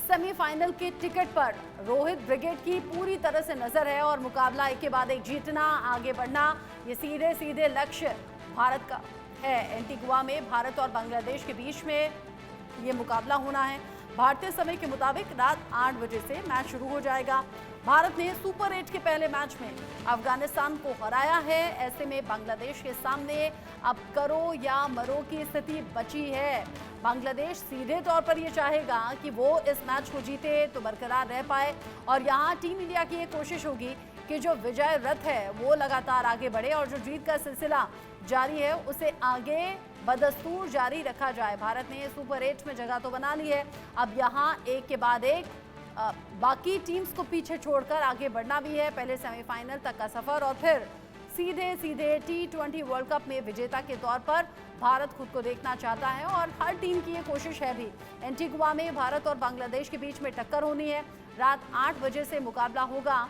Semifinal के ticket पर Rohit brigade की पूरी तरह से नजर है और मुकाबला एक के बाद एक जीतना, आगे बढ़ना, ये सीधे सीधे लक्ष्य भारत का है। एंटीगुआ में भारत और बांग्लादेश के बीच में ये मुकाबला होना है। भारतीय समय के मुताबिक रात 8 बजे से मैच शुरू हो जाएगा। भारत ने सुपर 8 के पहले मैच में अफगानिस्तान को हराया है। ऐसे में बांग्लादेश के सामने अब करो या मरो की स्थिति बची है। बांग्लादेश सीधे तौर पर यह चाहेगा कि वो इस मैच को जीते तो बरकरार रह पाए और यहाँ टीम इंडिया की ये कोशिश होगी कि जो विजय रथ है वो लगातार आगे बढ़े और जो जीत का सिलसिला जारी है उसे आगे बदस्तूर जारी रखा जाए। भारत ने सुपर 8 में जगह तो बना ली है, अब यहाँ एक के बाद एक बाकी टीम्स को पीछे छोड़कर आगे बढ़ना भी है। पहले सेमीफाइनल तक का सफर और फिर सीधे सीधे T20 वर्ल्ड कप में विजेता के तौर पर भारत खुद को देखना चाहता है और हर टीम की ये कोशिश है भी। एंटीगुआ में भारत और बांग्लादेश के बीच में टक्कर होनी है। रात 8 बजे से मुकाबला होगा।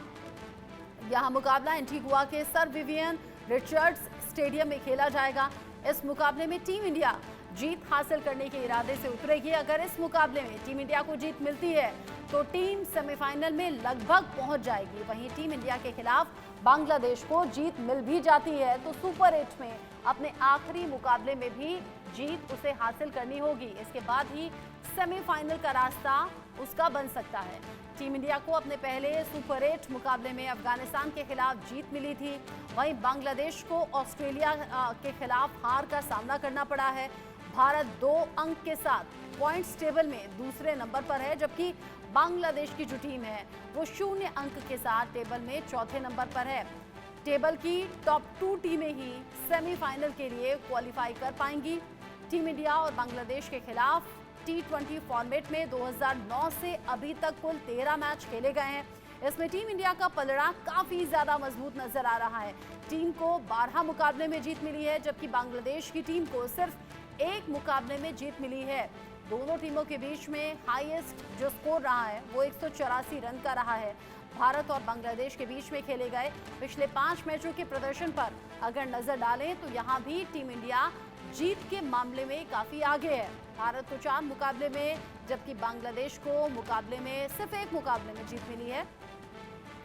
यहाँ मुकाबला एंटीगुआ के सर विवियन रिचर्ड्स स्टेडियम में खेला जाएगा। इस मुकाबले में टीम इंडिया जीत हासिल करने के इरादे से उतरेगी। अगर इस मुकाबले में टीम इंडिया को जीत मिलती है तो टीम सेमीफाइनल में लगभग पहुंच जाएगी। वहीं टीम इंडिया के खिलाफ बांग्लादेश को जीत मिल भी जाती है तो सुपर 8 में अपने आखिरी मुकाबले में भी जीत उसे हासिल करनी होगी। इसके बाद ही सेमीफाइनल का रास्ता उसका बन सकता है। टीम इंडिया को अपने पहले सुपर 8 मुकाबले में अफगानिस्तान के खिलाफ जीत मिली थी। वहीं बांग्लादेश को ऑस्ट्रेलिया के खिलाफ हार का सामना करना पड़ा है। भारत 2 अंक के साथ पॉइंट्स टेबल में दूसरे नंबर पर है, जबकि बांग्लादेश की जो टीम है वो 0 अंक के साथ टेबल में चौथे नंबर पर है। टेबल की टॉप 2 टीमें ही सेमीफाइनल के लिए क्वालिफाई कर पाएंगी। टीम इंडिया और बांग्लादेश के खिलाफ T20 फॉर्मेट में 2009 से अभी तक कुल 13 मैच खेले गए हैं। इसमें टीम इंडिया का पलड़ा काफी ज्यादा मजबूत नजर आ रहा है। टीम को 12 मुकाबले में जीत मिली है, जबकि बांग्लादेश की टीम को सिर्फ 1 मुकाबले में जीत मिली है। दोनों टीमों के बीच में हाईएस्ट जो स्कोर रहा है वो 184 रन का रहा है। भारत और बांग्लादेश के बीच में खेले गए पिछले 5 मैचों के प्रदर्शन पर अगर नजर डालें तो यहाँ भी टीम इंडिया जीत के मामले में काफी आगे है। भारत को 4 मुकाबले में, जबकि बांग्लादेश को मुकाबले में सिर्फ 1 मुकाबले में जीत मिली है।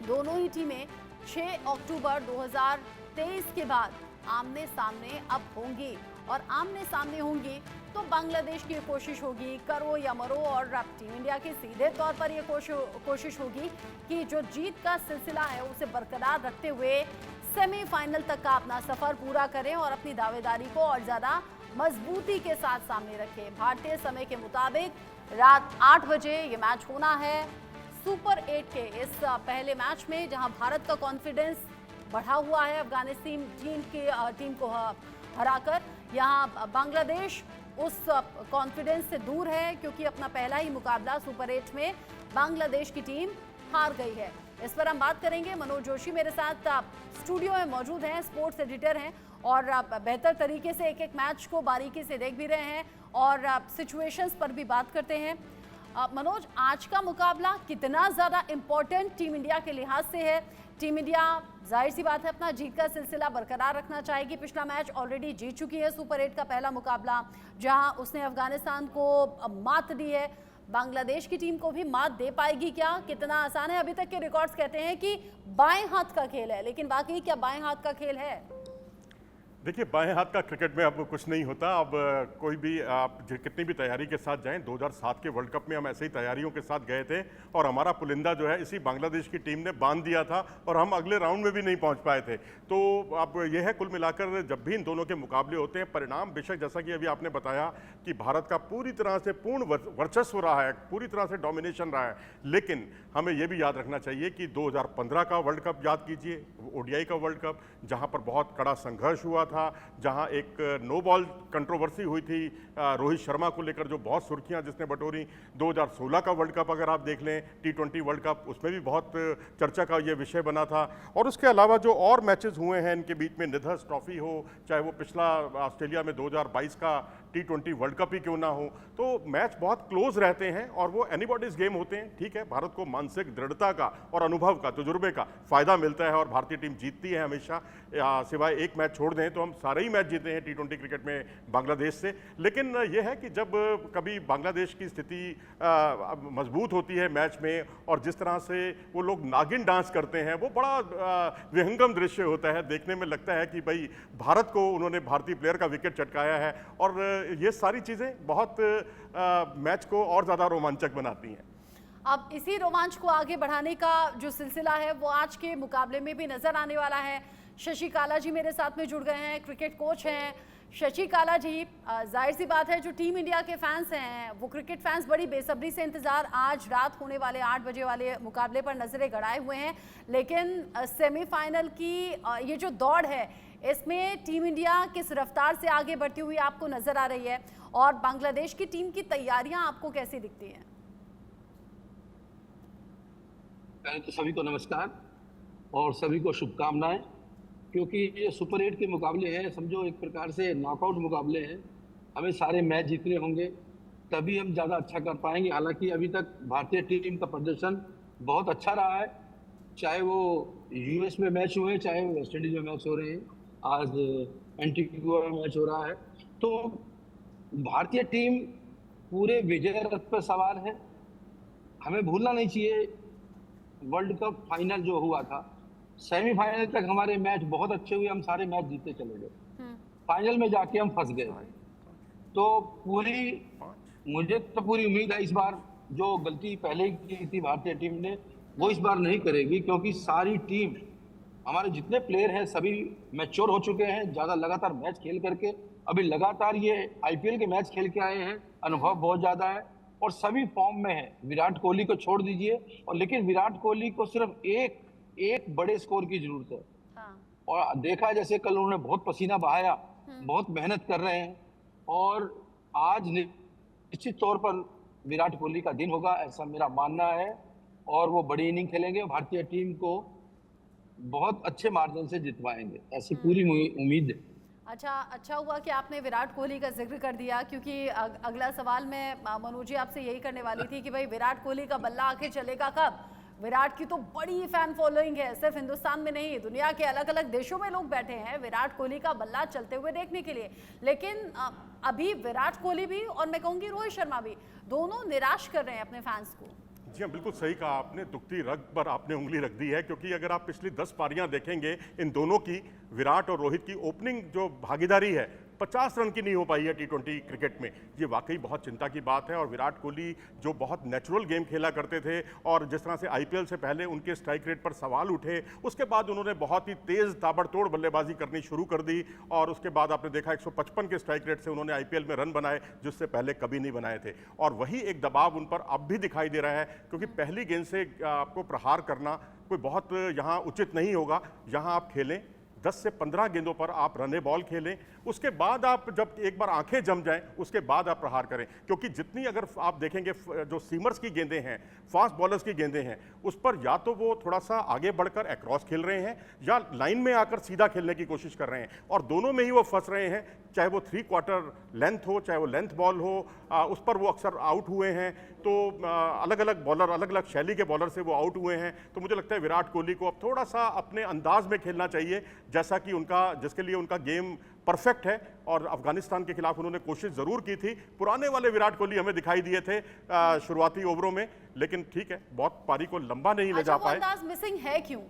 दोनों ही टीमें 6 अक्टूबर 2023 के बाद आमने सामने अब होंगी और आमने सामने होंगी तो बांग्लादेश की कोशिश होगी करो या मरो और अब टीम इंडिया की सीधे तौर पर यह कोशिश होगी कि जो जीत का सिलसिला है उसे बरकरार रखते हुए सेमीफाइनल तक का अपना सफर पूरा करें और अपनी दावेदारी को और ज्यादा मजबूती के साथ सामने रखें। भारतीय समय के मुताबिक रात 8 बजे ये मैच होना है सुपर 8 के इस पहले मैच में, जहां भारत का कॉन्फिडेंस बढ़ा हुआ है अफगानिस्तान टीम को हराकर। यहाँ बांग्लादेश उस कॉन्फिडेंस से दूर है क्योंकि अपना पहला ही मुकाबला सुपर 8 में बांग्लादेश की टीम हार गई है। इस पर हम बात करेंगे। मनोज जोशी मेरे साथ स्टूडियो में मौजूद हैं, स्पोर्ट्स एडिटर हैं और बेहतर तरीके से एक एक मैच को बारीकी से देख भी रहे हैं और सिचुएशंस पर भी बात करते हैं। मनोज, आज का मुकाबला कितना ज़्यादा इम्पोर्टेंट टीम इंडिया के लिहाज से है? टीम इंडिया जाहिर सी बात है अपना जीत का सिलसिला बरकरार रखना चाहेगी। पिछला मैच ऑलरेडी जीत चुकी है, सुपर 8 का पहला मुकाबला जहां उसने अफगानिस्तान को मात दी है। बांग्लादेश की टीम को भी मात दे पाएगी क्या? कितना आसान है? अभी तक के रिकॉर्ड्स कहते हैं कि बाएं हाथ का खेल है, लेकिन बाकी क्या बाएं हाथ का खेल है? देखिए, बाएं हाथ का क्रिकेट में अब कुछ नहीं होता। अब कोई भी आप कितनी भी तैयारी के साथ जाएं, 2007 के वर्ल्ड कप में हम ऐसे ही तैयारियों के साथ गए थे और हमारा पुलिंदा जो है इसी बांग्लादेश की टीम ने बांध दिया था और हम अगले राउंड में भी नहीं पहुंच पाए थे। तो अब यह है कुल मिलाकर जब भी इन दोनों के मुकाबले होते हैं, परिणाम बेशक जैसा कि अभी आपने बताया कि भारत का पूरी तरह से पूर्ण वर्चस्व रहा है, पूरी तरह से डोमिनेशन रहा है, लेकिन हमें यह भी याद रखना चाहिए कि 2015 का वर्ल्ड कप याद कीजिए, ODI का वर्ल्ड कप, जहाँ पर बहुत कड़ा संघर्ष हुआ था, जहां एक नो बॉल कंट्रोवर्सी हुई थी रोहित शर्मा को लेकर जो बहुत सुर्खियां जिसने बटोरी। 2016 का वर्ल्ड कप अगर आप देख लें, T20 वर्ल्ड कप, उसमें भी बहुत चर्चा का ये विषय बना था। और उसके अलावा जो और मैचेस हुए हैं इनके बीच में, निधस ट्रॉफी हो, चाहे वो पिछला ऑस्ट्रेलिया में 2022 का T20 वर्ल्ड कप ही क्यों ना हो, तो मैच बहुत क्लोज रहते हैं और वो एनीबॉडीज गेम होते हैं। ठीक है, भारत को मानसिक दृढ़ता का और अनुभव का, तजुर्बे का फायदा मिलता है और भारतीय टीम जीतती है हमेशा, सिवाय एक मैच छोड़ दें तो हम सारे ही मैच जीते हैं T20 क्रिकेट में बांग्लादेश से। लेकिन यह है कि जब कभी बांग्लादेश की स्थिति मजबूत होती है मैच में और जिस तरह से वो लोग नागिन डांस करते हैं, वो बड़ा विहंगम दृश्य होता है। देखने में लगता है कि भाई भारत को उन्होंने भारतीय प्लेयर का विकेट चटकाया है और ये सारी चीज़ें बहुत मैच को और ज़्यादा रोमांचक बनाती हैं। अब इसी रोमांच को आगे बढ़ाने का जो सिलसिला है वो आज के मुकाबले में भी नजर आने वाला है। शशि काला जी मेरे साथ में जुड़ गए हैं, क्रिकेट कोच हैं। शशि काला जी, जाहिर सी बात है जो टीम इंडिया के फैंस हैं वो क्रिकेट फैंस बड़ी बेसब्री से इंतजार आज रात होने वाले 8 बजे वाले मुकाबले पर नजरें गड़ाए हुए हैं। लेकिन सेमीफाइनल की ये जो दौड़ है इसमें टीम इंडिया किस रफ्तार से आगे बढ़ती हुई आपको नजर आ रही है और बांग्लादेश की टीम की तैयारियां आपको कैसी दिखती हैं? पहले तो सभी को नमस्कार और सभी को शुभकामनाएं, क्योंकि ये सुपर 8 के मुकाबले हैं, समझो एक प्रकार से नॉकआउट मुकाबले हैं। हमें सारे मैच जीतने होंगे तभी हम ज़्यादा अच्छा कर पाएंगे। हालांकि अभी तक भारतीय टीम का प्रदर्शन बहुत अच्छा रहा है, चाहे वो यूएस में मैच हुए, चाहे वो वेस्ट इंडीज में मैच हो रहे हैं, आज एंटीगुआ में मैच हो रहा है। तो भारतीय टीम पूरे विजय रथ पर सवार है। हमें भूलना नहीं चाहिए वर्ल्ड कप फाइनल जो हुआ था, सेमीफाइनल तक हमारे मैच बहुत अच्छे हुए, हम सारे मैच जीते चले गए, फाइनल में जाके हम फंस गए। तो मुझे तो पूरी उम्मीद है इस बार जो गलती पहले की थी भारतीय टीम ने वो इस बार नहीं करेगी, क्योंकि सारी टीम, हमारे जितने प्लेयर हैं सभी मैच्योर हो चुके हैं, ज़्यादा लगातार मैच खेल करके अभी लगातार ये आईपीएल के मैच खेल के आए हैं, अनुभव बहुत ज़्यादा है और सभी फॉर्म में है। विराट कोहली को छोड़ दीजिए, और लेकिन विराट कोहली को सिर्फ एक बड़े स्कोर की जरूरत है। हाँ। और देखा जैसे कल उन्होंने बहुत पसीना बहाया, बहुत मेहनत कर रहे हैं और आज निश्चित तौर पर विराट कोहली का दिन होगा, ऐसा मेरा मानना है, और वो बड़ी इनिंग खेलेंगे, भारतीय टीम को बहुत अच्छे मार्जिन से जितवाएंगे, ऐसी पूरी उम्मीद है। अच्छा हुआ कि आपने विराट कोहली का जिक्र कर दिया, क्योंकि अगला सवाल मैं मनोज जी आपसे यही करने वाली थी कि भाई विराट कोहली का बल्ला आखिर चलेगा कब? विराट की तो बड़ी फैन फॉलोइंग है, सिर्फ हिंदुस्तान में नहीं, दुनिया के अलग अलग देशों में लोग बैठे हैं विराट कोहली का बल्ला चलते हुए देखने के लिए। लेकिन अभी विराट कोहली भी और मैं कहूँगी रोहित शर्मा भी, दोनों निराश कर रहे हैं अपने फैंस को। जी हाँ, बिल्कुल सही कहा आपने, दुखती रग पर आपने उंगली रख दी है, क्योंकि अगर आप पिछली 10 पारियां देखेंगे इन दोनों की, विराट और रोहित की ओपनिंग जो भागीदारी है 50 रन की नहीं हो पाई है T20 क्रिकेट में। ये वाकई बहुत चिंता की बात है। और विराट कोहली जो बहुत नेचुरल गेम खेला करते थे और जिस तरह से आईपीएल से पहले उनके स्ट्राइक रेट पर सवाल उठे, उसके बाद उन्होंने बहुत ही तेज़ ताबड़तोड़ बल्लेबाजी करनी शुरू कर दी और उसके बाद आपने देखा 155 के स्ट्राइक रेट से उन्होंने आईपीएल में रन बनाए, जिससे पहले कभी नहीं बनाए थे। और वही एक दबाव उन पर अब भी दिखाई दे रहा है, क्योंकि पहली गेंद से आपको प्रहार करना कोई बहुत यहाँ उचित नहीं होगा। यहाँ आप खेलें 10 से 15 गेंदों पर आप रने बॉल खेलें, उसके बाद आप जब एक बार आंखें जम जाएं उसके बाद आप प्रहार करें। क्योंकि जितनी अगर आप देखेंगे जो सीमर्स की गेंदें हैं, फास्ट बॉलर्स की गेंदें हैं, उस पर या तो वो थोड़ा सा आगे बढ़कर अक्रॉस खेल रहे हैं या लाइन में आकर सीधा खेलने की कोशिश कर रहे हैं, और दोनों में ही वो फंस रहे हैं। चाहे वो 3/4 लेंथ हो, चाहे वो लेंथ बॉल हो, उस पर वो अक्सर आउट हुए हैं। तो अलग अलग बॉलर, अलग अलग शैली के बॉलर से वो आउट हुए हैं। तो मुझे लगता है विराट कोहली को अब थोड़ा सा अपने अंदाज में खेलना चाहिए, जैसा कि जिसके लिए उनका गेम परफेक्ट है। और अफगानिस्तान के खिलाफ उन्होंने कोशिश जरूर की थी, पुराने वाले विराट कोहली हमें दिखाई दिए थे शुरुआती ओवरों में, लेकिन ठीक है, बहुत पारी को लंबा नहीं ले जा पाए। अंदाज मिसिंग है क्यों?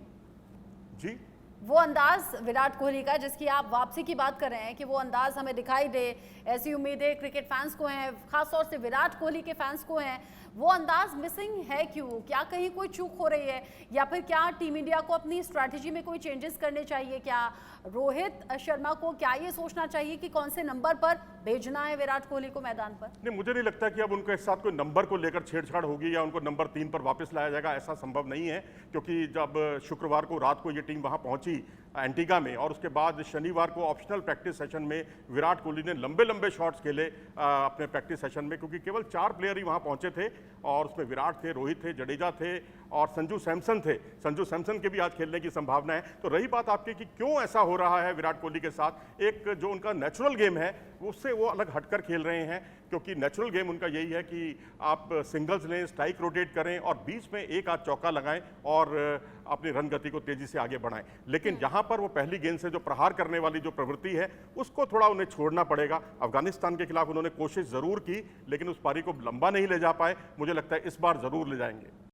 जी, वो अंदाज विराट कोहली का जिसकी आप वापसी की बात कर रहे हैं कि वो अंदाज हमें दिखाई दे, ऐसी उम्मीदें क्रिकेट फैंस को हैं, खासतौर से विराट कोहली के फैंस को हैं, वो अंदाज मिसिंग है क्यों? क्या कहीं कोई चूक हो रही है, या फिर क्या टीम इंडिया को अपनी स्ट्रैटेजी में कोई चेंजेस करने चाहिए? क्या रोहित शर्मा को क्या ये सोचना चाहिए कि कौन से नंबर पर भेजना है विराट कोहली को मैदान पर? नहीं, मुझे नहीं लगता कि अब उनके साथ कोई नंबर को लेकर छेड़छाड़ होगी या उनको नंबर 3 पर वापस लाया जाएगा, ऐसा संभव नहीं है। क्योंकि जब शुक्रवार को रात को ये टीम वहां पहुंची एंटीगा में, और उसके बाद शनिवार को ऑप्शनल प्रैक्टिस सेशन में विराट कोहली ने लंबे लंबे शॉट्स खेले अपने प्रैक्टिस सेशन में, क्योंकि केवल 4 प्लेयर ही वहां पहुंचे थे और उसमें विराट थे, रोहित थे, जडेजा थे और संजू सैमसन थे। संजू सैमसन के भी आज खेलने की संभावना है। तो रही बात आपकी कि क्यों ऐसा हो रहा है विराट कोहली के साथ, एक जो उनका नेचुरल गेम है उससे वो अलग हटकर खेल रहे हैं, क्योंकि नेचुरल गेम उनका यही है कि आप सिंगल्स लें, स्ट्राइक रोटेट करें और बीच में एक आध चौका लगाएं और अपनी रन गति को तेजी से आगे बढ़ाएं। लेकिन यहाँ पर वो पहली गेंद से जो प्रहार करने वाली जो प्रवृत्ति है उसको थोड़ा उन्हें छोड़ना पड़ेगा। अफगानिस्तान के खिलाफ उन्होंने कोशिश जरूर की लेकिन उस पारी को लंबा नहीं ले जा पाए, मुझे लगता है इस बार जरूर ले जाएंगे।